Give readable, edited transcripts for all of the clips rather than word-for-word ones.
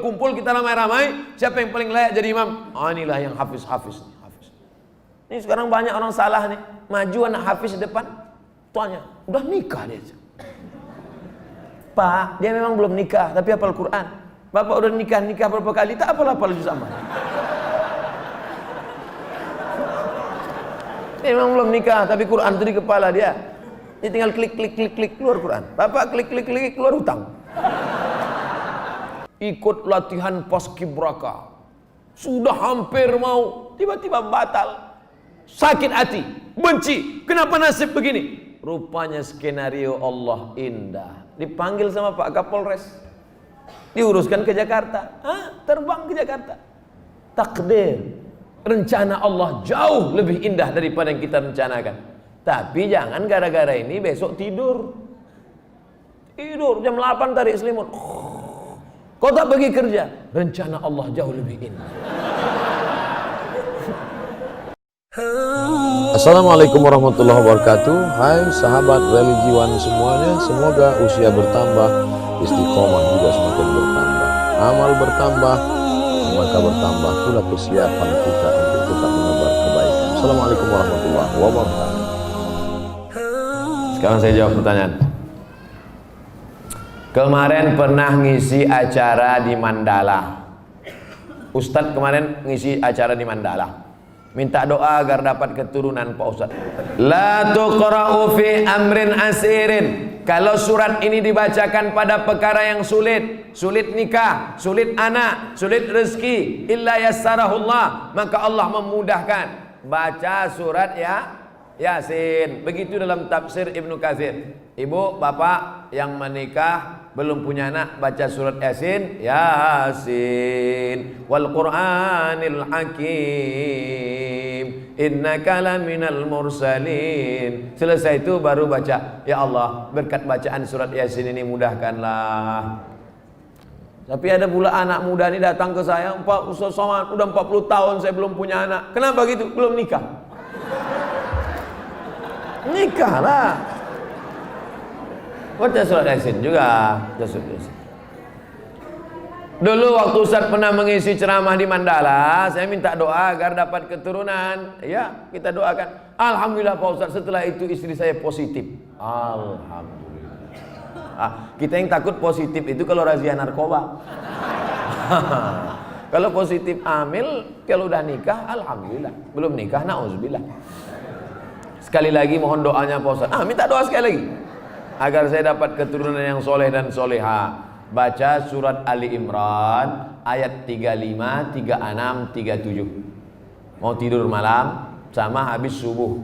Kumpul kita ramai-ramai, siapa yang paling layak jadi imam? Oh, inilah yang hafiz. Ini sekarang banyak orang salah nih, maju anak hafiz di depan, tuanya udah nikah dia. Pak, dia memang belum nikah, tapi hafal Quran. Bapak udah nikah berapa kali, tak hafal juz amma. Dia memang belum nikah, tapi Quran itu di kepala dia. Dia tinggal klik keluar Quran. Bapak klik keluar hutang. Ikut latihan paskibraka, sudah hampir mau, tiba-tiba batal, sakit hati, benci, kenapa nasib begini? Rupanya skenario Allah indah. Dipanggil sama Pak Kapolres, diuruskan ke Jakarta, terbang ke Jakarta. Takdir, rencana Allah jauh lebih indah daripada yang kita rencanakan. Tapi jangan gara-gara ini besok tidur jam 8 tarik selimut. Kau tak pergi kerja, rencana Allah jauh lebih indah. Assalamualaikum warahmatullahi wabarakatuh. Hai sahabat religiwan semuanya, semoga usia bertambah, istiqomah juga semakin bertambah, amal bertambah, maka bertambah pula kesiapan kita untuk tetap menebar kebaikan. Assalamualaikum warahmatullahi wabarakatuh. Sekarang saya jawab pertanyaan. Kemarin pernah ngisi acara di Mandala. Ustadz kemarin ngisi acara di Mandala. Minta doa agar dapat keturunan Pak Ustadz. La tuqra'u fi amrin asirin. Kalau surat ini dibacakan pada perkara yang sulit, sulit nikah, sulit anak, sulit rezeki, illa yassarahullah, maka Allah memudahkan. Baca surat Yasin. Begitu dalam tafsir Ibnu Katsir. Ibu, bapak yang menikah belum punya anak, baca surat Yasin. Wal Qur'anil Hakim, innaka laminal mursalin. Selesai itu baru baca, ya Allah, berkat bacaan surat Yasin ini mudahkanlah. Tapi ada pula anak muda ini datang ke saya, Pak Ustaz Somad, udah 40 tahun saya belum punya anak. Kenapa gitu? Belum nikah. Nikahlah. Baca surat Yasin juga. Dulu waktu Ustaz pernah mengisi ceramah di Mandala, saya minta doa agar dapat keturunan. Ya, kita doakan. Alhamdulillah Pak Ustaz, setelah itu istri saya positif. Alhamdulillah. Kita yang takut positif itu kalau razia narkoba. Kalau positif hamil, kalau udah nikah, alhamdulillah. Belum nikah, na'udzubillah. Sekali lagi mohon doanya Pak Ustaz. Minta doa sekali lagi agar saya dapat keturunan yang soleh dan soleha. Baca surat Ali Imran ayat 35, 36, 37. Mau tidur malam sama habis subuh.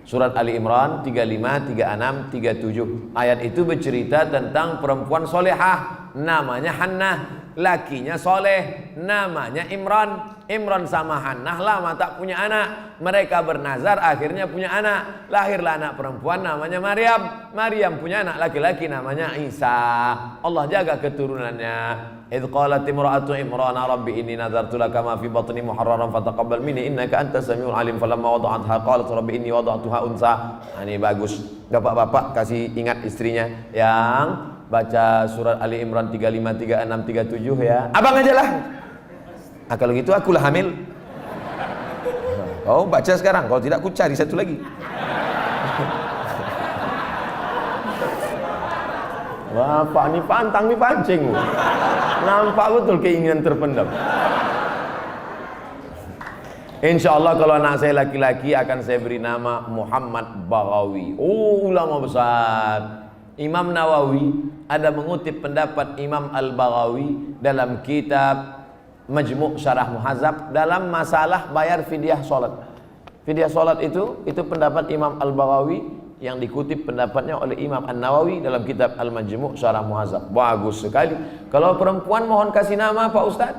Surat Ali Imran 35, 36, 37. Ayat itu bercerita tentang perempuan solehah, namanya Hannah. Lakinya soleh, namanya Imran. Imran sama Hannah lama tak punya anak. Mereka bernazar, akhirnya punya anak. Lahirlah anak perempuan namanya Maryam. Maryam punya anak laki-laki namanya Isa. Allah jaga keturunannya. Idh qalat imra'atu Imran rabbi inni nadartu laka ma fi batni muharraran fataqabbal minni innaka antas samiul alim. Falamma wada'atha qalat rabbi inni wada'tuha unsa. Ini bagus. Bapak-bapak kasih ingat istrinya yang baca surat Ali Imran 35, 36, 37 ya. Abang aja lah. Kalau gitu akulah hamil. Oh, baca sekarang. Kalau tidak aku cari satu lagi. Bapak ini pantang nih pancing. Nampak betul keinginan terpendam. Insya Allah kalau anak saya laki-laki akan saya beri nama Muhammad Baghawi. Oh, ulama besar. Imam Nawawi ada mengutip pendapat Imam Al-Baghawi dalam kitab Majmu' Syarah Muhadzab dalam masalah bayar fidyah salat. Fidyah salat itu pendapat Imam Al-Baghawi yang dikutip pendapatnya oleh Imam An-Nawawi dalam kitab Al-Majmu' Syarah Muhadzab. Bagus sekali. Kalau perempuan mohon kasih nama Pak Ustaz.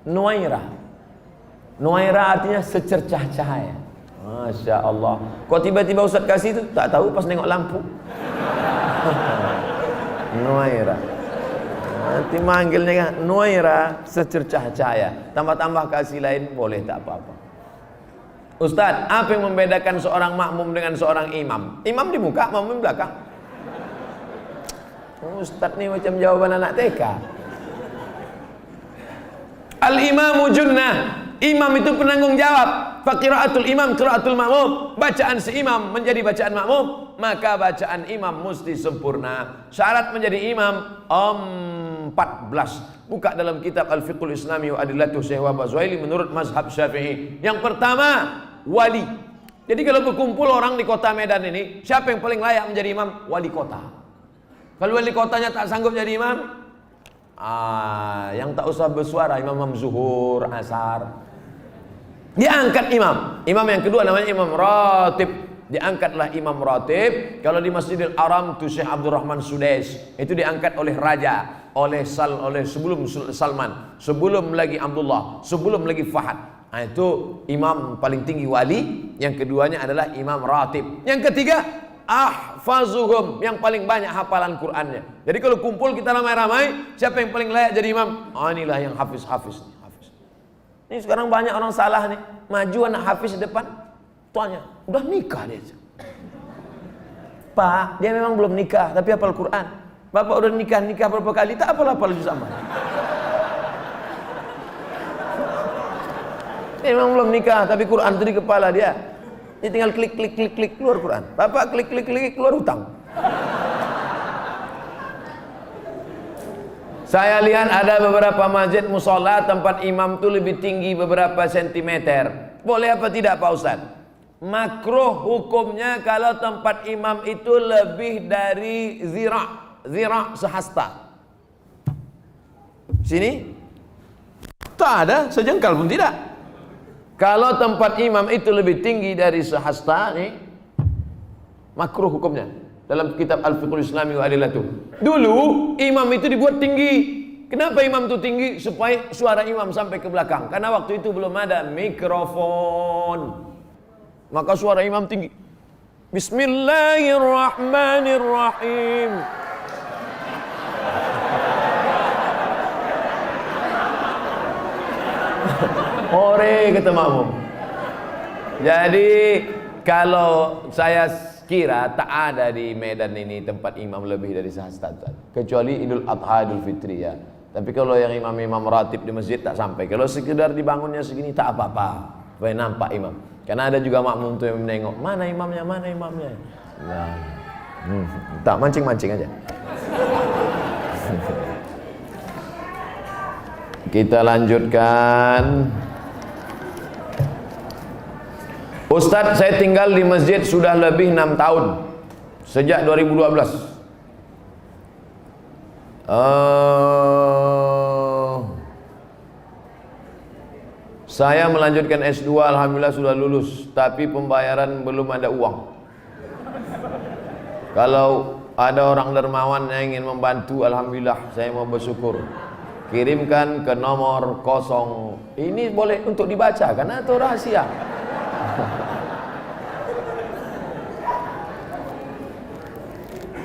Nuairah. Nuairah artinya secercah cahaya. Masya Allah. Kok tiba-tiba Ustaz kasih itu? Tak tahu pas nengok lampu. Nuairah. Nanti manggilnya kan Nuairah secercah cahaya. Tambah-tambah kasih lain boleh, tak apa-apa. Ustaz, apa yang membedakan seorang makmum dengan seorang imam? Imam di muka, makmum di belakang. Ustaz nih macam jawaban anak TK. Al-imamu junnah. Imam itu penanggung jawab. Faqiraatul imam qiraatul makmum. Bacaan si imam menjadi bacaan makmum, maka bacaan imam mesti sempurna. Syarat menjadi imam 14. Buka dalam kitab Al-Fiqhul Islami wa Adillatuh Syekh Wahab Az-Zuhaili menurut mazhab Syafi'i. Yang pertama, wali. Jadi kalau berkumpul orang di kota Medan ini, siapa yang paling layak menjadi imam? Wali kota. Kalau wali kotanya tak sanggup jadi imam, yang tak usah bersuara, imam zuhur, asar. Diangkat imam. Imam yang kedua namanya imam ratib. Diangkatlah imam ratib. Kalau di Masjidil Haram itu Syekh Abdurrahman Sudais, itu diangkat oleh raja, oleh sebelum Salman, sebelum lagi Abdullah, sebelum lagi Fahad. Nah, itu imam paling tinggi wali. Yang keduanya adalah imam ratib. Yang ketiga, ahfazuhum, yang paling banyak hafalan Qur'annya. Jadi kalau kumpul kita ramai-ramai, siapa yang paling layak jadi imam? Inilah yang hafiz. Ini sekarang banyak orang salah nih, maju anak hafiz di depan, tuanya udah nikah dia. Pak, dia memang belum nikah tapi hafal Quran. Bapak udah nikah berapa kali, tak hafal juz amma. Dia memang belum nikah tapi Quran itu di kepala dia. Dia tinggal klik keluar Quran. Bapak klik keluar hutang. Saya lihat ada beberapa masjid musola tempat imam itu lebih tinggi beberapa sentimeter. Boleh apa tidak Pak Ustaz? Makruh hukumnya kalau tempat imam itu lebih dari zira' sehasta. Sini tak ada sejengkal pun tidak. Kalau tempat imam itu lebih tinggi dari sehasta nih, makruh hukumnya. Dalam kitab Al-Fiqhul Islami wa Adillatuh. Dulu imam itu dibuat tinggi. Kenapa imam itu tinggi? Supaya suara imam sampai ke belakang. Karena waktu itu belum ada mikrofon. Maka suara imam tinggi. Bismillahirrahmanirrahim. Hore kata makmum. Jadi kalau saya kira tak ada di Medan ini tempat imam lebih dari sehasta, kecuali Idul Adha, Idul Fitri ya. Tapi kalau yang imam ratib di masjid tak sampai. Kalau sekedar dibangunnya segini tak apa-apa, supaya nampak imam. Karena ada juga makmum tuh yang menengok, mana imamnya. Nah, tak mancing aja. Kita lanjutkan. Ustadz, saya tinggal di masjid sudah lebih 6 tahun, sejak 2012. Saya melanjutkan S2, alhamdulillah sudah lulus, tapi pembayaran belum ada uang. Kalau ada orang dermawan yang ingin membantu, alhamdulillah saya mau bersyukur. Kirimkan ke nomor 0. Ini boleh untuk dibaca karena itu rahasia.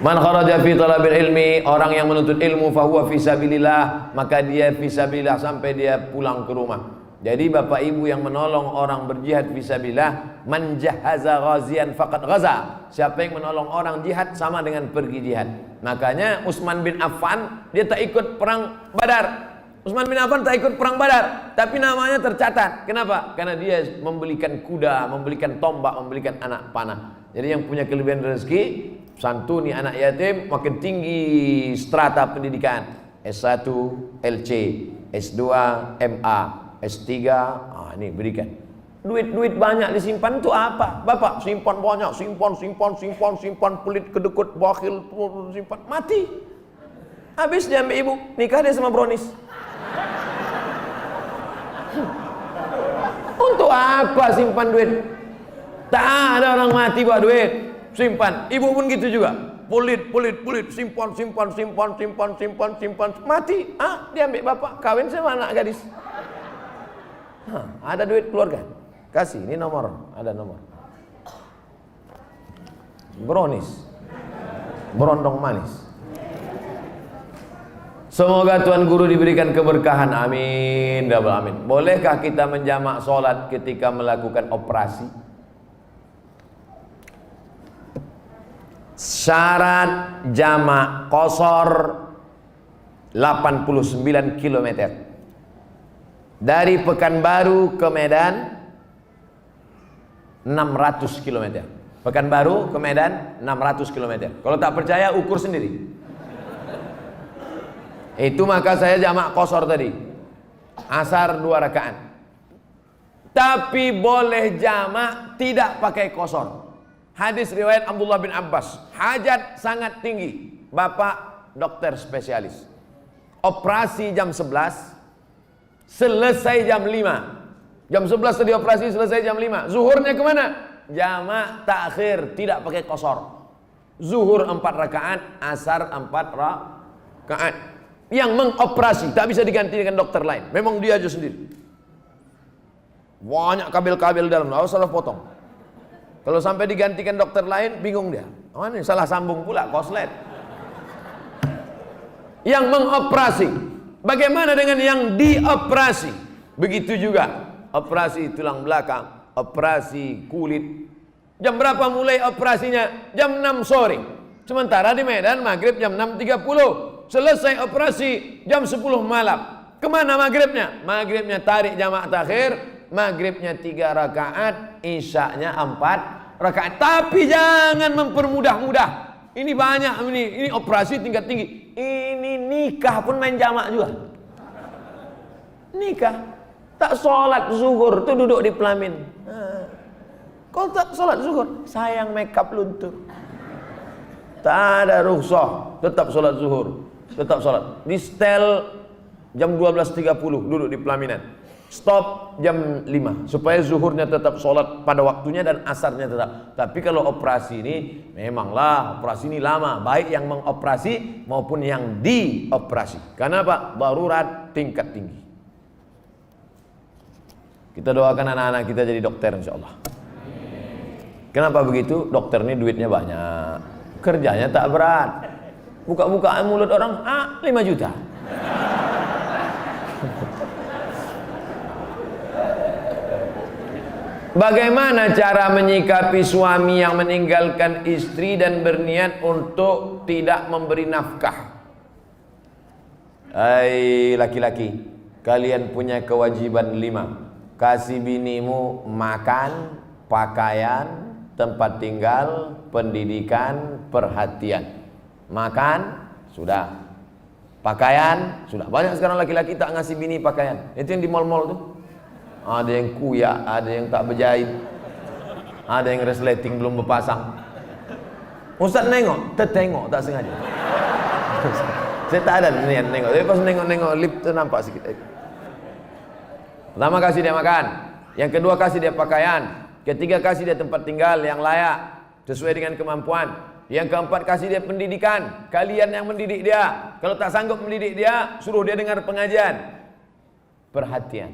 Man kharaja fi talabil ilmi, orang yang menuntut ilmu fahuwa fi sabilillah, maka dia fi sabilillah sampai dia pulang ke rumah. Jadi bapak ibu yang menolong orang berjihad fi sabilillah, man jahaza ghazian faqad ghaza. Siapa yang menolong orang jihad sama dengan pergi jihad. Makanya Utsman bin Affan dia tak ikut perang Badar. Utsman bin Affan tak ikut perang Badar, tapi namanya tercatat. Kenapa? Karena dia membelikan kuda, membelikan tombak, membelikan anak panah. Jadi yang punya kelebihan rezeki, santuni anak yatim, makin tinggi strata pendidikan. S1, LC, S2, MA, S3, ini berikan. Duit banyak disimpan itu apa? Bapak simpan banyak, simpan, pelit, kedekut, bakhil, simpan, mati. Habis dia ambil ibu, nikah dia sama brownies. Untuk apa simpan duit? Tak ada orang mati buat duit. Simpan. Ibu pun gitu juga. Pelit, simpan, mati. Dia ambil bapak, kawin sama anak gadis. Ada duit keluarga. Kasih, ini nomor, ada nomor. Brownies. Berondong manis. Semoga Tuan Guru diberikan keberkahan, amin, double amin. Bolehkah kita menjamak sholat ketika melakukan operasi? Syarat jamak qashar 89 km. Dari Pekanbaru ke Medan 600 km. Pekanbaru ke Medan 600 km. Kalau tak percaya ukur sendiri. Itu maka saya jamak qashar tadi. Asar 2 rakaat. Tapi boleh jamak tidak pakai qashar. Hadis riwayat Abdullah bin Abbas. Hajat sangat tinggi. Bapak dokter spesialis. Operasi jam 11. Selesai jam 5. Jam 11 tadi operasi, selesai jam 5. Zuhurnya kemana? Jamak takhir, tidak pakai qashar. Zuhur 4 rakaat, asar 4 rakaat. Yang mengoperasi tak bisa diganti dengan dokter lain. Memang dia aja sendiri. Banyak kabel-kabel dalam, harus salah potong. Kalau sampai digantikan dokter lain, bingung dia. Oh, ini salah sambung pula, koslet. Yang mengoperasi. Bagaimana dengan yang dioperasi? Begitu juga. Operasi tulang belakang, operasi kulit. Jam berapa mulai operasinya? Jam 6 sore. Sementara di Medan maghrib jam 6.30. Selesai operasi jam 10 malam. Kemana maghribnya? Maghribnya tarik jamak takhir, maghribnya 3 rakaat, isyaknya 4 rakaat. Tapi jangan mempermudah-mudah. Ini banyak ini operasi tingkat tinggi. Ini nikah pun main jamak juga. Nikah tak sholat zuhur tuh duduk di pelamin. Kalau tak sholat zuhur, sayang makeup luntur. Tak ada rukhsah, tetap sholat zuhur. Tetap sholat. Di setel jam 12.30 duduk di pelaminan. Stop jam 5 supaya zuhurnya tetap sholat pada waktunya dan asarnya tetap. Tapi kalau operasi ini memanglah operasi ini lama, baik yang mengoperasi maupun yang dioperasi. Karena apa? Darurat tingkat tinggi. Kita doakan anak-anak kita jadi dokter insyaallah. Kenapa begitu? Dokter ini duitnya banyak, kerjanya tak berat. Buka-bukaan mulut orang, 5 juta. Bagaimana cara menyikapi suami yang meninggalkan istri dan berniat untuk tidak memberi nafkah? Hai laki-laki, kalian punya kewajiban 5. Kasih binimu makan, pakaian, tempat tinggal, pendidikan, perhatian. Makan, sudah. Pakaian, sudah. Banyak sekarang laki-laki tak ngasih bini pakaian. Itu yang di mall-mall tuh. Ada yang kuyak, ada yang tak berjahit, ada yang resleting belum berpasang. Ustaz nengok, tertengok tak sengaja. Saya tak ada niat nengok. Tapi pas nengok-nengok lip tu nampak sikit. Pertama kasih dia makan, yang kedua kasih dia pakaian, ketiga kasih dia tempat tinggal yang layak sesuai dengan kemampuan. Yang keempat kasih dia pendidikan. Kalian yang mendidik dia. Kalau tak sanggup mendidik dia, suruh dia dengar pengajian. Perhatian,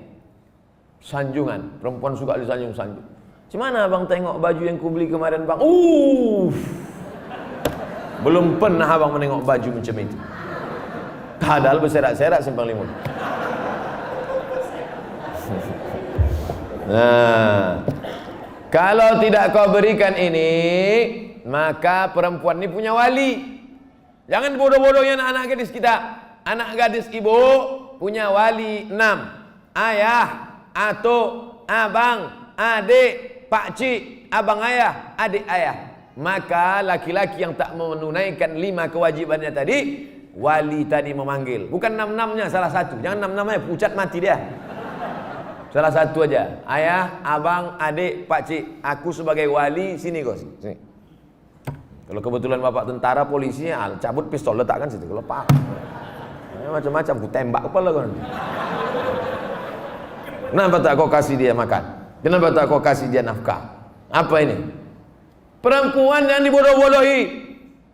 sanjungan. Perempuan suka disanjung-sanjung. Gimana abang tengok baju yang ku beli kemarin bang? Belum pernah abang menengok baju macam itu. Padahal berserak-serak simpang limun. Nah, kalau tidak kau berikan ini, maka perempuan ini punya wali. Jangan bodoh-bodohnya anak-anak gadis kita. Anak gadis ibu punya wali 6. Ayah, atuk, abang, adik, pakcik, abang ayah, adik ayah. Maka laki-laki yang tak menunaikan 5 kewajibannya tadi, wali tadi memanggil. Bukan 6-6-nya, salah satu. Jangan 6-6-nya, pucat mati dia. Salah satu aja. Ayah, abang, adik, pakcik. Aku sebagai wali, sini kau sini. Kalau kebetulan bapak tentara, polisi, cabut pistol letakkan situ. Kalau pak, macam-macam, aku tembak kepala kau. Kenapa tak kau kasih dia makan? Kenapa tak kau kasih dia nafkah? Apa ini? Perempuan yang dibodoh-bodohi.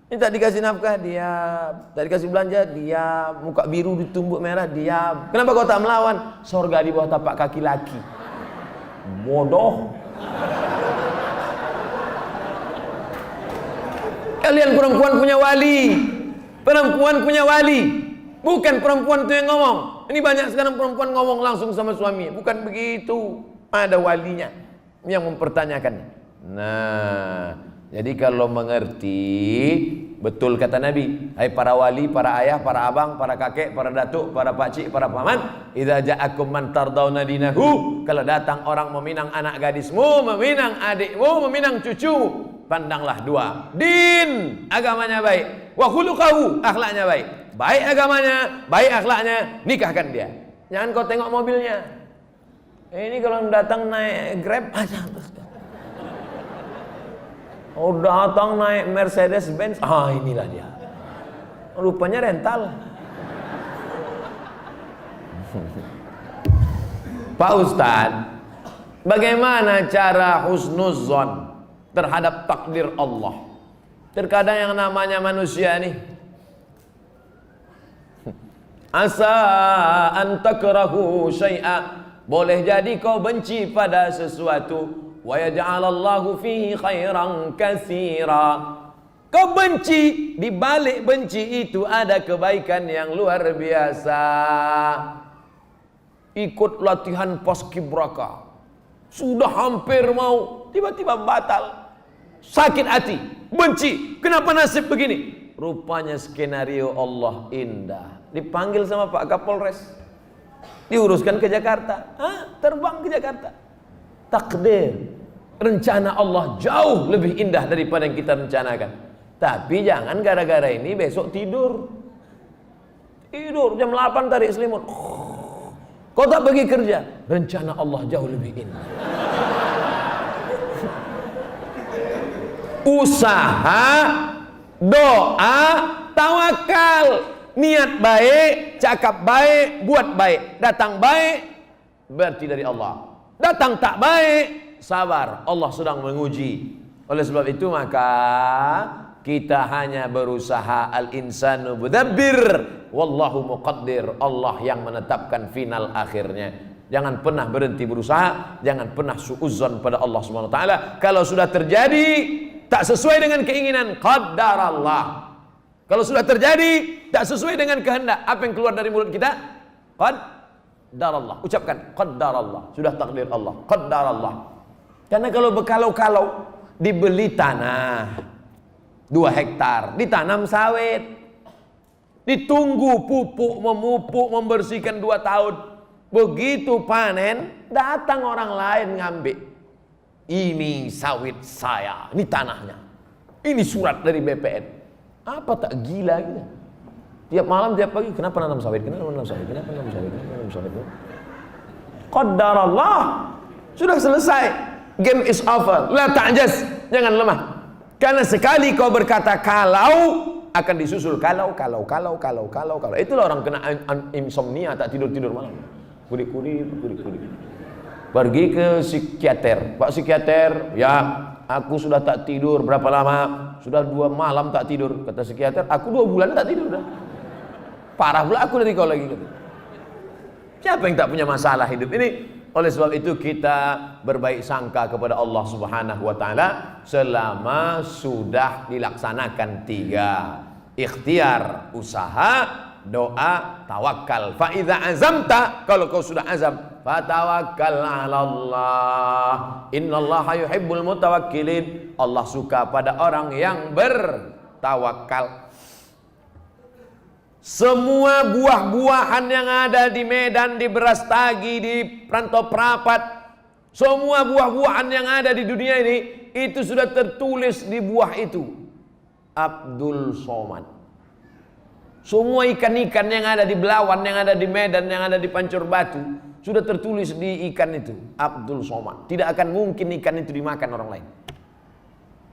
Ini tak dikasih nafkah, diam. Tak dikasih belanja, diam. Muka biru ditumbuk merah, diam. Kenapa kau tak melawan? Sorga di bawah tapak kaki laki. Bodoh. Kalian perempuan punya wali. Perempuan punya wali. Bukan perempuan itu yang ngomong. Ini banyak sekarang perempuan ngomong langsung sama suami. Bukan begitu. Ada walinya yang mempertanyakannya. Nah, Jadi kalau mengerti, betul kata Nabi, hai para wali, para ayah, para abang, para kakek, para datuk, para pakcik, para paman, idza ja'akum man tardawna dinahu, kalau datang orang meminang anak gadismu, meminang adikmu, meminang cucumu, pandanglah dua, din, agamanya baik, wa khuluquhu, akhlaknya baik. Baik agamanya, baik akhlaknya, nikahkan dia. Jangan kau tengok mobilnya. Ini kalau datang naik Grab aja. Oh, datang naik Mercedes Benz, inilah dia. Rupanya rental. Pak Ustadz, bagaimana cara husnuzon terhadap takdir Allah? Terkadang yang namanya manusia nih, asa an takrahu syai'a, boleh jadi kau benci pada sesuatu, wa yaj'alallahu fihi khairan katsira. Kau benci, di balik benci itu ada kebaikan yang luar biasa. Ikut latihan paskibraka, sudah hampir mau, tiba-tiba batal. Sakit hati, benci, kenapa nasib begini? Rupanya skenario Allah indah. Dipanggil sama Pak Kapolres, diuruskan ke Jakarta, terbang ke Jakarta. Takdir, rencana Allah jauh lebih indah daripada yang kita rencanakan. Tapi jangan gara-gara ini besok tidur jam 8 tarik selimut, kau tak pergi kerja. Rencana Allah jauh lebih indah. Usaha, doa, tawakal, niat baik, cakap baik, buat baik. Datang baik berarti dari Allah, datang tak baik, sabar, Allah sedang menguji. Oleh sebab itu maka kita hanya berusaha, al-insanu mudabbir wallahu muqaddir, Allah yang menetapkan final akhirnya. Jangan pernah berhenti berusaha, jangan pernah suudzon pada Allah Subhanahu wa taala. Kalau sudah terjadi tak sesuai dengan keinginan, qaddarallah. Kalau sudah terjadi tak sesuai dengan kehendak, apa yang keluar dari mulut kita? Qaddarallah. Ucapkan qaddarallah, sudah takdir Allah, qaddarallah. Karena kalau berkalau-kalau, dibeli tanah 2 hektar, ditanam sawit, ditunggu pupuk, memupuk, membersihkan 2 tahun. Begitu panen, datang orang lain ngambil. Ini sawit saya, ini tanahnya, ini surat dari BPN. Apa tak gila gitu? Tiap malam, tiap pagi, kenapa nanam sawit? Kenapa nanam sawit? Kenapa nanam sawit? Kenapa nanam sawit? Qaddarallah, sudah selesai. Game is over. La ta'jaz, jangan lemah. Karena sekali kau berkata kalau, akan disusul kalau. Itulah orang kena insomnia, tak tidur malam. Kudik-kudik. Pergi ke psikiater. Pak psikiater, ya aku sudah tak tidur berapa lama? Sudah 2 malam tak tidur. Kata psikiater, aku 2 bulan tak tidur dah. Parah pula aku dari kau lagi. Siapa yang tak punya masalah hidup ini? Oleh sebab itu kita berbaik sangka kepada Allah Subhanahu wa taala selama sudah dilaksanakan 3. Ikhtiar, usaha, doa, tawakal. Fa idza azamta, kalau kau sudah azam, fatawakkal 'ala Allah. Innallaha yuhibbul mutawakkilin. Allah suka pada orang yang bertawakal. Semua buah-buahan yang ada di Medan, di Brastagi, di Perantau Prapat, semua buah-buahan yang ada di dunia ini, itu sudah tertulis di buah itu, Abdul Somad. Semua ikan-ikan yang ada di Belawan, yang ada di Medan, yang ada di Pancur Batu, sudah tertulis di ikan itu, Abdul Somad. Tidak akan mungkin ikan itu dimakan orang lain.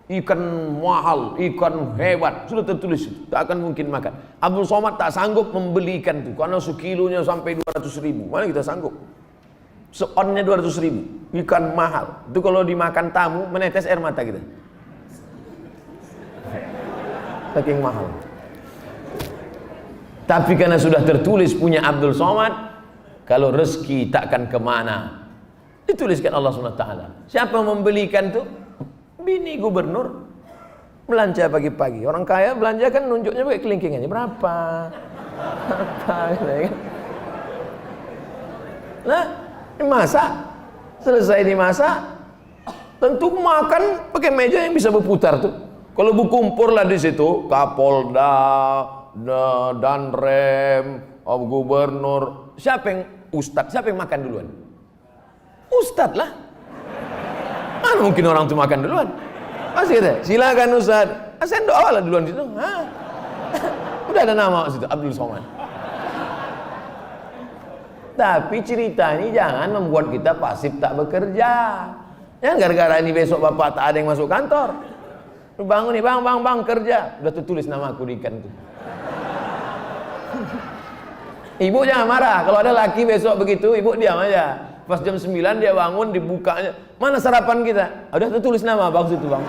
Ikan mahal, ikan hebat, sudah tertulis itu, tak akan mungkin makan. Abdul Somad tak sanggup membeli ikan itu, karena sekilonya sampai 200.000. Mana kita sanggup? Seonnya 200.000, ikan mahal. Itu kalau dimakan tamu, menetes air mata kita. Saking mahal. Tapi karena sudah tertulis punya Abdul Somad, kalau rezeki takkan kemana, dituliskan Allah SWT. Siapa membelikan itu? Bini gubernur belanja pagi-pagi. Orang kaya belanja kan nunjuknya pakai kelingkingannya berapa. Nah, dimasak, selesai dimasak, tentu makan pakai meja yang bisa berputar tuh. Kalau berkumpul lah di situ, Kapolda, Danrem, Gubernur, siapa yang Ustadz, siapa yang makan duluan? Ustadz lah. Mana mungkin orang tuh makan duluan? Masih ada, silakan Ustadz. Saya doa lah duluan situ. Udah ada nama situ, Abdul Somad. Tapi cerita ini jangan membuat kita pasif tak bekerja. Ya gara-gara ini besok bapak tak ada yang masuk kantor. Lu bangun nih, bang, kerja. Udah tulis nama aku di ikan tuh. Ibu jangan marah. Kalau ada laki besok begitu, ibu diam aja. Pas jam 9 dia bangun, dibukanya. Mana sarapan kita? Udah tulis nama bang situ bang.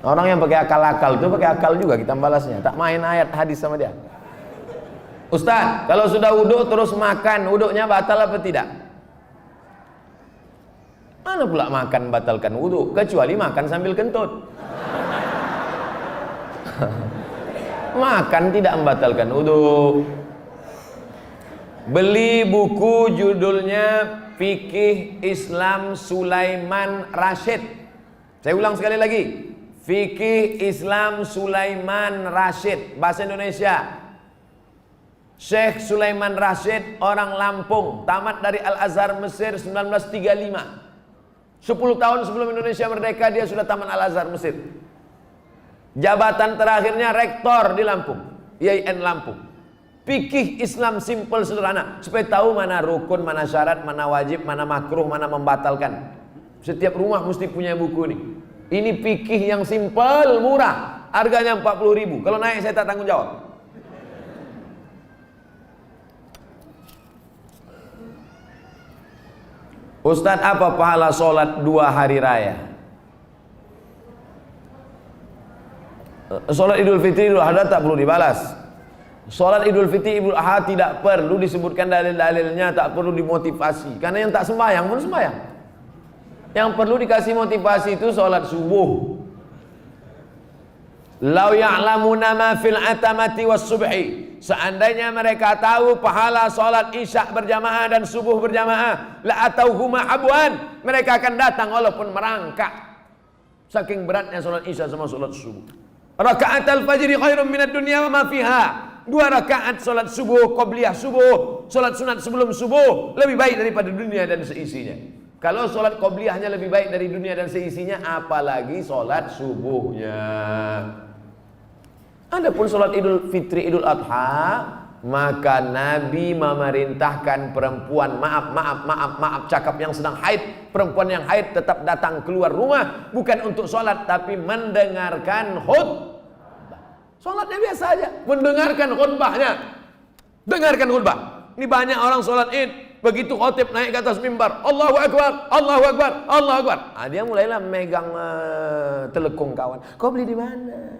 Orang yang pakai akal-akal itu pakai akal juga kita balasnya. Tak main ayat hadis sama dia. Ustaz, kalau sudah wudhu terus makan, wudhunya batal apa tidak? Mana pula makan batalkan wudhu? Kecuali makan sambil kentut. Makan tidak membatalkan wudhu. Beli buku judulnya Fikih Islam Sulaiman Rasyid. Saya ulang sekali lagi. Fikih Islam Sulaiman Rasyid, bahasa Indonesia. Syekh Sulaiman Rasyid, orang Lampung, tamat dari Al-Azhar Mesir 1935. 10 tahun sebelum Indonesia merdeka dia sudah tamat Al-Azhar Mesir. Jabatan terakhirnya rektor di Lampung, IAIN Lampung. Fikih Islam simple sederhana, supaya tahu mana rukun, mana syarat, mana wajib, mana makruh, mana membatalkan. Setiap rumah mesti punya buku ini. Ini fikih yang simple, murah, harganya 40.000. Kalau naik saya tak tanggung jawab. Ustadz, apa pahala sholat 2 hari raya? Sholat Idul Fitri, Idul Adha tak perlu dibalas. Sholat Idul Fitri, Idul Adha tidak perlu disebutkan dalil-dalilnya, tak perlu dimotivasi. Karena yang tak sembahyang pun sembahyang. Yang perlu dikasih motivasi itu sholat subuh. Lau ya'lamuna ma fil atamati was subhi. Seandainya mereka tahu pahala sholat isya berjamaah dan subuh berjamaah, la atauhuma abwan, mereka akan datang walaupun merangkak. Saking beratnya sholat isya sama sholat subuh. Rakaat al-fajri khairun minad dunya wa ma fiha. 2 rakaat sholat subuh, qobliyah subuh, sholat sunat sebelum subuh lebih baik daripada dunia dan seisinya. Kalau sholat qobliyahnya lebih baik dari dunia dan seisinya, apalagi sholat subuhnya. Adapun sholat Idul Fitri, Idul Adha, maka Nabi memerintahkan perempuan, maaf, cakap yang sedang haid, perempuan yang haid tetap datang keluar rumah, bukan untuk sholat, tapi mendengarkan khutbah. Sholatnya biasa aja, mendengarkan khutbahnya. Dengarkan khutbah. Ini banyak orang sholat id, begitu khotib naik ke atas mimbar, Allahu Akbar, Allahu Akbar, Allahu Akbar. Dia mulailah megang telekung kawan. Kau beli di mana?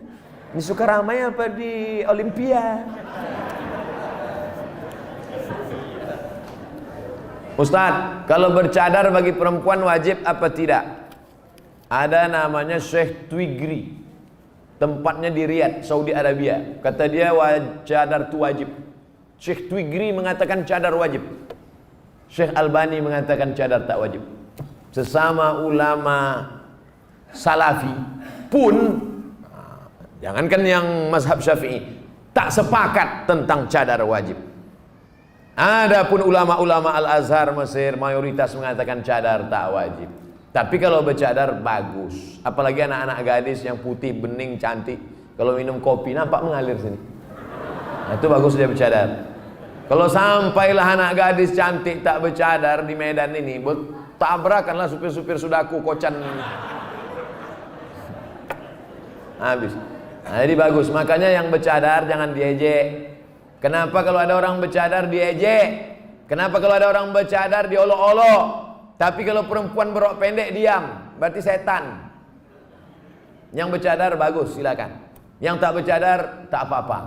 Di Sukaramai apa di Olimpia? Ustaz, kalau bercadar bagi perempuan wajib apa tidak? Ada namanya Syekh Twigri, tempatnya di Riyadh, Saudi Arabia. Kata dia cadar itu wajib. Syekh Twigri mengatakan cadar wajib. Syekh Albani mengatakan cadar tak wajib. Sesama ulama Salafi pun, jangankan yang mazhab Syafi'i, tak sepakat tentang cadar wajib. Adapun ulama-ulama Al-Azhar Mesir mayoritas mengatakan cadar tak wajib. Tapi kalau bercadar bagus, apalagi anak-anak gadis yang putih, bening, cantik, kalau minum kopi nampak mengalir sini. Nah, itu bagus dia bercadar. Kalau sampailah anak gadis cantik tak bercadar di Medan ini, tabrakanlah supir-supir sudaku kocan. Habis. Nah, jadi bagus, makanya yang bercadar jangan diejek. Kenapa kalau ada orang bercadar diejek? Kenapa kalau ada orang bercadar diolok-olok? Tapi kalau perempuan berok pendek diam, berarti setan. Yang bercadar bagus, silakan. Yang tak bercadar tak apa-apa.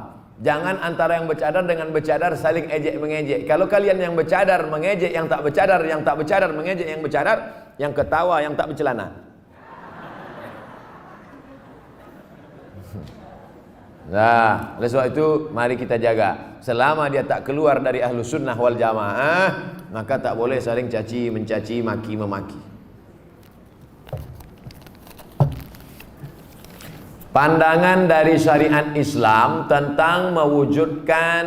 Jangan antara yang bercadar dengan bercadar saling ejek mengejek. Kalau kalian yang bercadar mengejek yang tak bercadar, yang tak bercadar mengejek yang bercadar, yang ketawa yang tak bercelana. Nah, oleh sebab itu mari kita jaga. Selama dia tak keluar dari ahlu sunnah wal jamaah, maka tak boleh saling caci mencaci, maki memaki. Pandangan dari syariat Islam tentang mewujudkan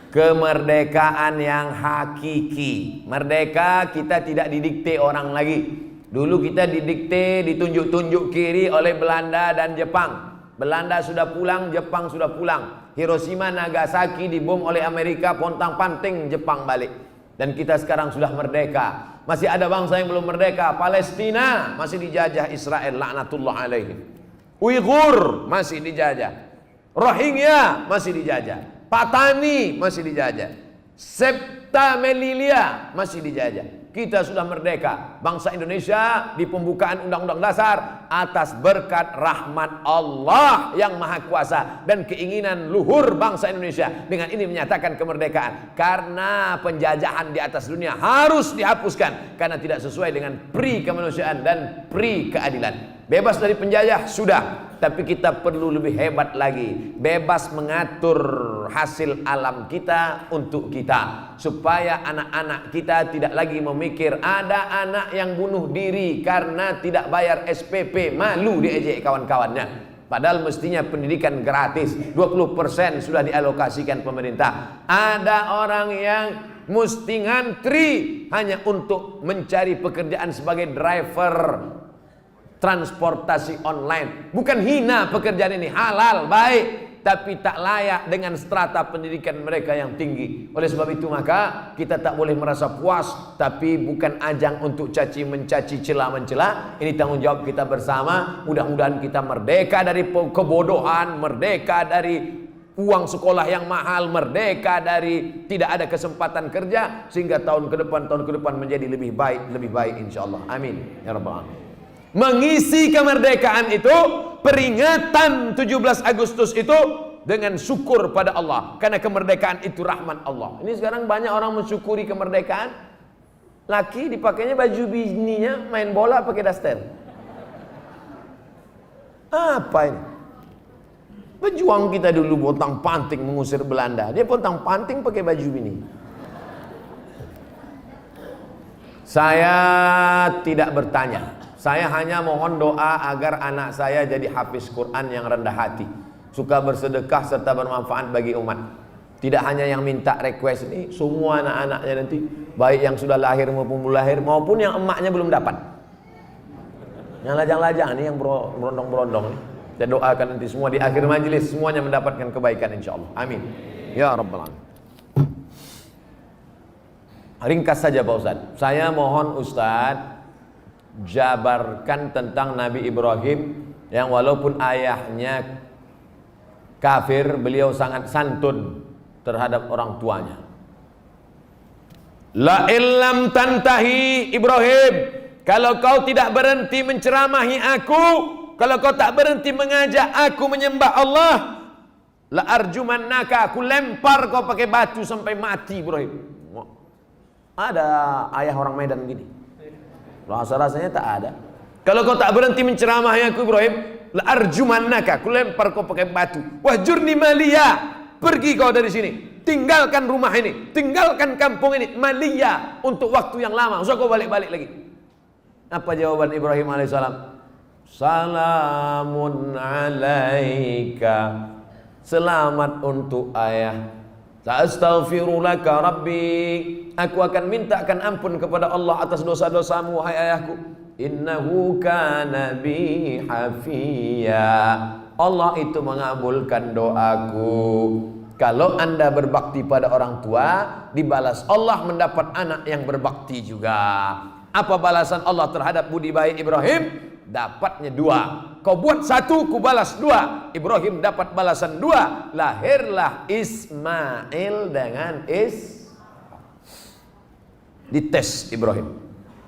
kemerdekaan yang hakiki. Merdeka kita tidak didikte orang lagi. Dulu kita didikte, ditunjuk-tunjuk kiri oleh Belanda dan Jepang. Belanda sudah pulang, Jepang sudah pulang. Hiroshima, Nagasaki dibom oleh Amerika, pontang-panting Jepang balik. Dan kita sekarang sudah merdeka. Masih ada bangsa yang belum merdeka. Palestina masih dijajah Israel, laknatullah alaihim. Uighur masih dijajah. Rohingya masih dijajah. Patani masih dijajah. Septa Melilia masih dijajah. Kita sudah merdeka. Bangsa Indonesia di pembukaan Undang-Undang Dasar atas berkat rahmat Allah yang Maha Kuasa dan keinginan luhur bangsa Indonesia dengan ini menyatakan kemerdekaan. Karena penjajahan di atas dunia harus dihapuskan karena tidak sesuai dengan pri kemanusiaan dan pri keadilan. Bebas dari penjajah sudah, tapi kita perlu lebih hebat lagi. Bebas mengatur hasil alam kita untuk kita, supaya anak-anak kita tidak lagi memikir ada anak yang bunuh diri karena tidak bayar SPP, malu diejek kawan-kawannya. Padahal mestinya pendidikan gratis, 20% sudah dialokasikan pemerintah. Ada orang yang mesti ngantri hanya untuk mencari pekerjaan sebagai driver transportasi online. Bukan hina pekerjaan ini, halal, baik, tapi tak layak dengan strata pendidikan mereka yang tinggi. Oleh sebab itu maka kita tak boleh merasa puas, tapi bukan ajang untuk caci mencaci, cela mencela. Ini tanggung jawab kita bersama. Mudah-mudahan kita merdeka dari kebodohan, merdeka dari uang sekolah yang mahal, merdeka dari tidak ada kesempatan kerja, sehingga tahun ke depan menjadi lebih baik insyaallah. Amin ya rabbal alamin. Mengisi kemerdekaan itu, peringatan 17 Agustus itu dengan syukur pada Allah, karena kemerdekaan itu rahmat Allah. Ini sekarang banyak orang mensyukuri kemerdekaan. Laki dipakainya baju bininya main bola pakai daster. Apa ini? Pejuang kita dulu pontang panting mengusir Belanda, dia pontang panting pakai baju bini. Saya tidak bertanya. Saya hanya mohon doa agar anak saya jadi hafiz Quran yang rendah hati, suka bersedekah serta bermanfaat bagi umat. Tidak hanya yang minta request ini, semua anak-anaknya nanti, baik yang sudah lahir maupun belum lahir, maupun yang emaknya belum dapat. Yang lajang-lajang ini, yang berondong-berondong ini, saya doakan nanti semua di akhir majelis semuanya mendapatkan kebaikan insyaallah. Amin ya rabbal alamin. Ringkas saja Pak Ustadz. Saya mohon Ustadz jabarkan tentang Nabi Ibrahim yang walaupun ayahnya kafir, beliau sangat santun terhadap orang tuanya. La illam tantahi Ibrahim, kalau kau tidak berhenti menceramahi aku, kalau kau tak berhenti mengajak aku menyembah Allah, la arjumannaka, aku lempar kau pakai batu sampai mati Ibrahim. Ada ayah orang Medan gini. Rasa-rasanya tak ada. Kalau kau tak berhenti menceramahi aku Ibrahim, la arjumannaka, aku lempar kau pakai batu. Wahjurni maliya, pergi kau dari sini, tinggalkan rumah ini, tinggalkan kampung ini, maliya, untuk waktu yang lama. Usah kau balik-balik lagi. Apa jawaban Ibrahim alaihissalam? Salamun alaika, selamat untuk ayah. Astaghfirulaka rabbi, aku akan mintakan ampun kepada Allah atas dosa-dosamu wahai ayahku. Innahu kana bi hafiya, Allah itu mengabulkan doaku. Kalau anda berbakti pada orang tua, dibalas Allah mendapat anak yang berbakti juga. Apa balasan Allah terhadap budi baik Ibrahim? Dapatnya 2. Kau buat 1, ku balas 2. Ibrahim dapat balasan 2. Lahirlah Ismail dengan dites Ibrahim.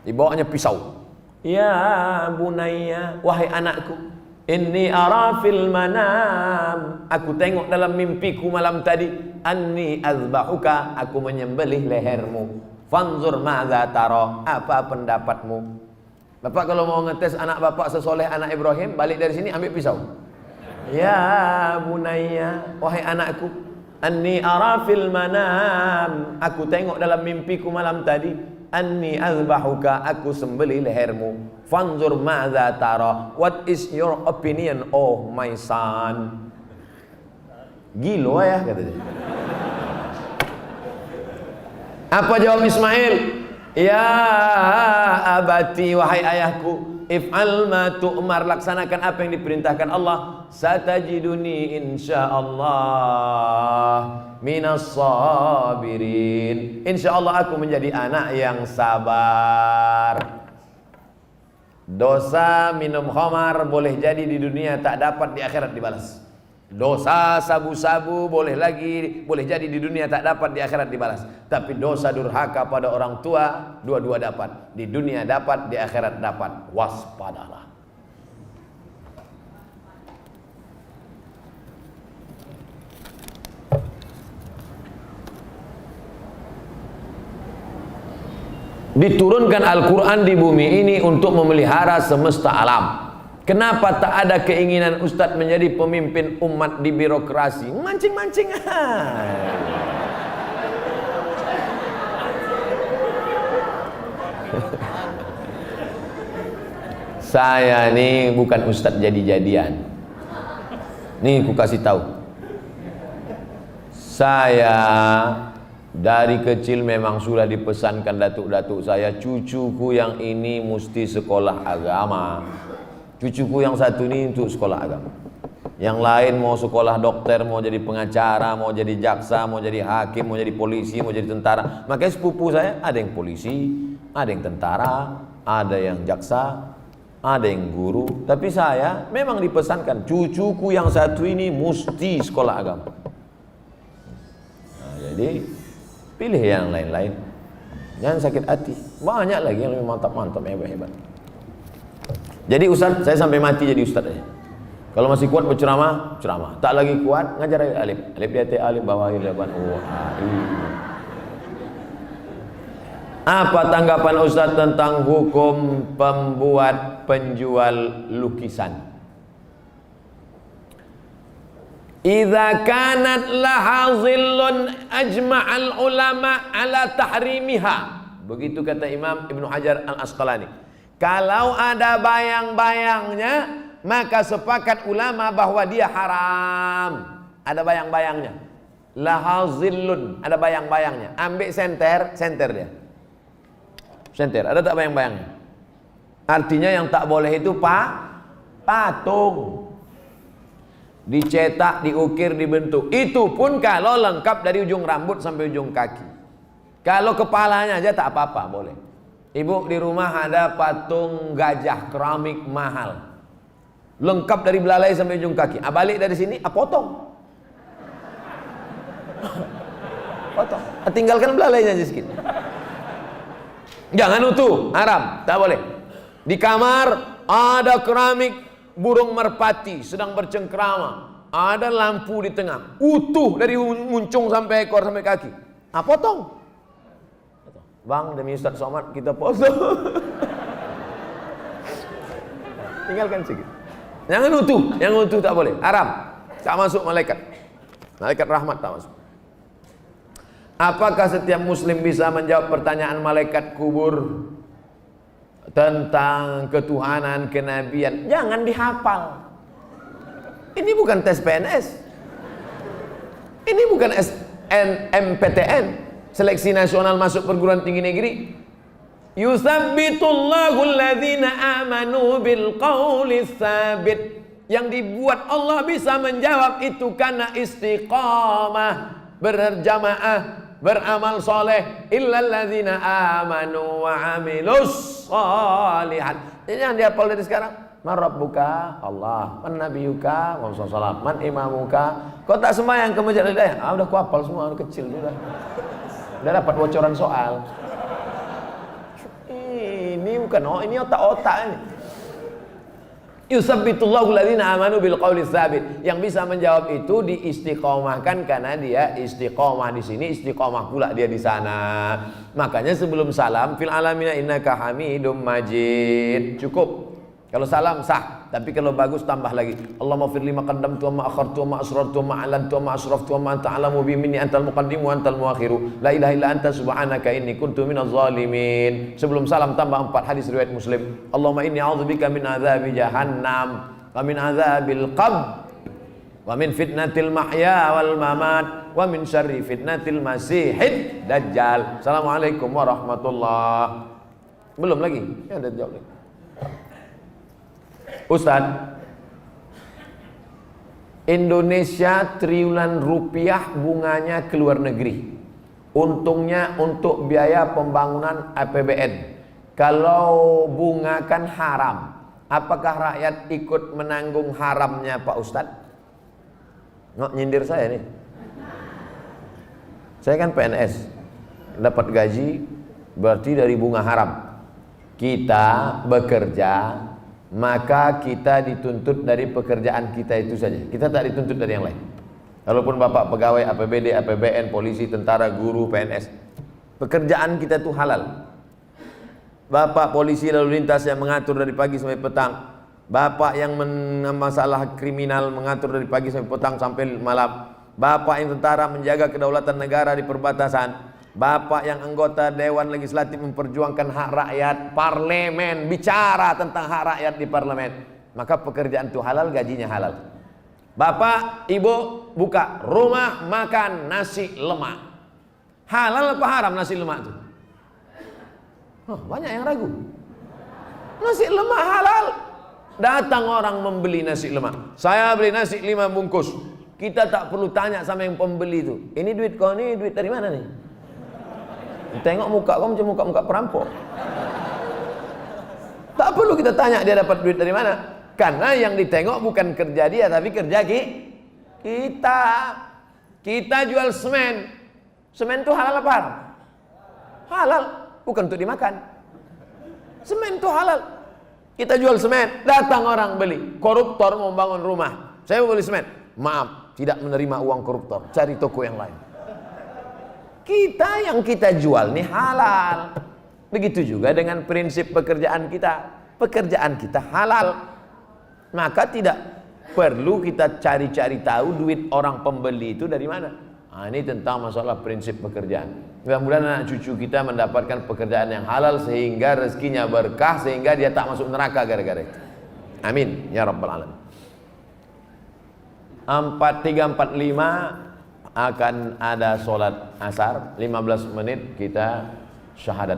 Dibawanya pisau. Ya bunayya, wahai anakku, inni ara fil manam, aku tengok dalam mimpiku malam tadi, anni azbahuka, aku menyembelih lehermu. Fanzur madza tara, apa pendapatmu? Bapak kalau mau ngetes anak bapak sesoleh anak Ibrahim, balik dari sini ambil pisau. Ya bunayya, wahai anakku, anni ara fil manam, aku tengok dalam mimpiku malam tadi, anni azbahuka, aku sembelih lehermu, fanzur madza tara, what is your opinion oh my son. Gila ya kata dia. Apa jawab Ismail? Ya abati, wahai ayahku, if'al ma tu'mar, laksanakan apa yang diperintahkan Allah. Satajiduni insyaallah minas sabirin, insyaallah aku menjadi anak yang sabar. Dosa minum khamar boleh jadi di dunia tak dapat, di akhirat dibalas. Dosa sabu-sabu boleh jadi di dunia tak dapat, di akhirat dibalas. Tapi dosa durhaka pada orang tua, dua-dua dapat. Di dunia dapat, di akhirat dapat. Waspadalah. Diturunkan Al-Quran di bumi ini untuk memelihara semesta alam. Kenapa tak ada keinginan Ustadz menjadi pemimpin umat di birokrasi? Mancing-mancing. Saya nih bukan Ustadz jadi-jadian. Nih ku kasih tahu. Saya dari kecil memang sudah dipesankan datuk-datuk saya, cucuku yang ini mesti sekolah agama. Cucuku yang satu ini untuk sekolah agama. Yang lain mau sekolah dokter, mau jadi pengacara, mau jadi jaksa, mau jadi hakim, mau jadi polisi, mau jadi tentara. Makanya sepupu saya ada yang polisi, ada yang tentara, ada yang jaksa, ada yang guru. Tapi saya memang dipesankan, cucuku yang satu ini mesti sekolah agama. Nah, jadi pilih yang lain-lain. Jangan sakit hati. Banyak lagi yang lebih mantap-mantap, hebat-hebat. Jadi Ustaz, saya sampai mati jadi Ustaz aja. Kalau masih kuat berceramah, ceramah. Tak lagi kuat, ngajar alif. Alif di atas alif, bawah alif, depan Apa tanggapan Ustaz tentang hukum pembuat penjual lukisan? Idza kanat laha zillun ajma'al ulama ala tahrimiha. Begitu kata Imam Ibnu Hajar Al-Asqalani. Kalau ada bayang-bayangnya, maka sepakat ulama bahwa dia haram. Ada bayang-bayangnya. Laha zillun, ada bayang-bayangnya. Ambil senter dia. Senter, ada tak bayang-bayangnya? Artinya yang tak boleh itu patung. Dicetak, diukir, dibentuk. Itu pun kalau lengkap dari ujung rambut sampai ujung kaki. Kalau kepalanya aja tak apa-apa, boleh. Ibu di rumah ada patung gajah keramik mahal, lengkap dari belalai sampai ujung kaki. Balik dari sini, potong. Potong. Tinggalkan belalainya aja sedikit. Jangan utuh, haram, tak boleh. Di kamar ada keramik burung merpati sedang bercengkrama, ada lampu di tengah, utuh dari muncung sampai ekor sampai kaki. Potong. Bang, demi Ustaz Somad kita potong. Tinggalkan sedikit. Jangan utuh, yang utuh tak boleh, haram. Tak masuk malaikat. Malaikat rahmat tak masuk. Apakah setiap muslim bisa menjawab pertanyaan malaikat kubur tentang ketuhanan, kenabian? Jangan dihafal. Ini bukan tes PNS. Ini bukan SNMPTN, seleksi nasional masuk perguruan tinggi negeri. Yusabbitullahu alladhina amanu bil qawli tsabit. Yang dibuat Allah bisa menjawab itu karena istiqamah, berjamaah, beramal soleh. Illalladzina amanu wa amilus sholihat. Jadi jangan dihafal dari sekarang. Man rabbuka? Allah. Man nabiyuka? Muhammad sallallahu. Man imamuka? Kau tak sembahyang ke masjid Al-Hidayah? Udah ku hafal semua, udah kecil sudah. Udah dapat bocoran soal. Ini bukan ini otak-otak ini. Yusabbitullahu alladhina amanu bil qawli tsabit. Yang bisa menjawab itu diistiqomahkan karena dia istiqomah di sini, istiqomah pula dia di sana. Makanya sebelum salam fil alamina innaka hamidum majid. Cukup. Kalau salam sah. Tapi kalau bagus tambah lagi. Allahumma fir lima qaddamtu wa ma akhartu wa ma asrartu wa ma a'lantu wa ma asraftu wa ma anta a'lamu bi minni antal muqaddimu wa antal muakhiru. La ilaha illa anta subhanaka inni kuntu minaz zalimin. Sebelum salam tambah 4 hadis riwayat Muslim. Allahumma inni a'udzubika min adzabi jahannam wa min adzabil qabr wa min fitnatil mahya wal mamat wa min syarri fitnatil masihid dajjal. Assalamualaikum warahmatullahi. Belum lagi? Ya ada jawab lagi. Ustaz, Indonesia triliunan rupiah bunganya ke luar negeri. Untungnya untuk biaya pembangunan APBN. Kalau bunga kan haram, apakah rakyat ikut menanggung haramnya Pak Ustaz? Nggak nyindir saya nih. Saya kan PNS, dapat gaji berarti dari bunga haram. Kita bekerja, maka kita dituntut dari pekerjaan kita itu saja. Kita tak dituntut dari yang lain. Walaupun Bapak pegawai APBD, APBN, polisi, tentara, guru, PNS, pekerjaan kita itu halal. Bapak polisi lalu lintas yang mengatur dari pagi sampai petang, Bapak yang masalah kriminal mengatur dari pagi sampai petang sampai malam, Bapak yang tentara menjaga kedaulatan negara di perbatasan, Bapak yang anggota Dewan Legislatif memperjuangkan hak rakyat, parlemen bicara tentang hak rakyat di parlemen, maka pekerjaan itu halal, gajinya halal. Bapak, ibu buka rumah makan nasi lemak, halal apa haram nasi lemak itu? Banyak yang ragu. Nasi lemak halal. Datang orang membeli nasi lemak, saya beli nasi 5 bungkus. Kita tak perlu tanya sama yang pembeli itu, ini duit kau, ini duit dari mana nih? Tengok muka kau macam muka-muka perampok. Tak perlu kita tanya dia dapat duit dari mana, karena yang ditengok bukan kerja dia tapi kerja kita. Kita jual semen. Semen itu halal apa haram? Halal, bukan untuk dimakan. Semen itu halal. Kita jual semen, datang orang beli, koruptor mau bangun rumah, saya mau beli semen, maaf, tidak menerima uang koruptor, cari toko yang lain. Kita yang kita jual nih halal. Begitu juga dengan prinsip pekerjaan kita halal. Maka tidak perlu kita cari-cari tahu duit orang pembeli itu dari mana. Nah, ini tentang masalah prinsip pekerjaan. Mudah-mudahan anak cucu kita mendapatkan pekerjaan yang halal sehingga rezekinya berkah, sehingga dia tak masuk neraka gara-gara itu. Amin ya rabbal alamin. 43.45 akan ada sholat asar, 15 menit kita syahadat.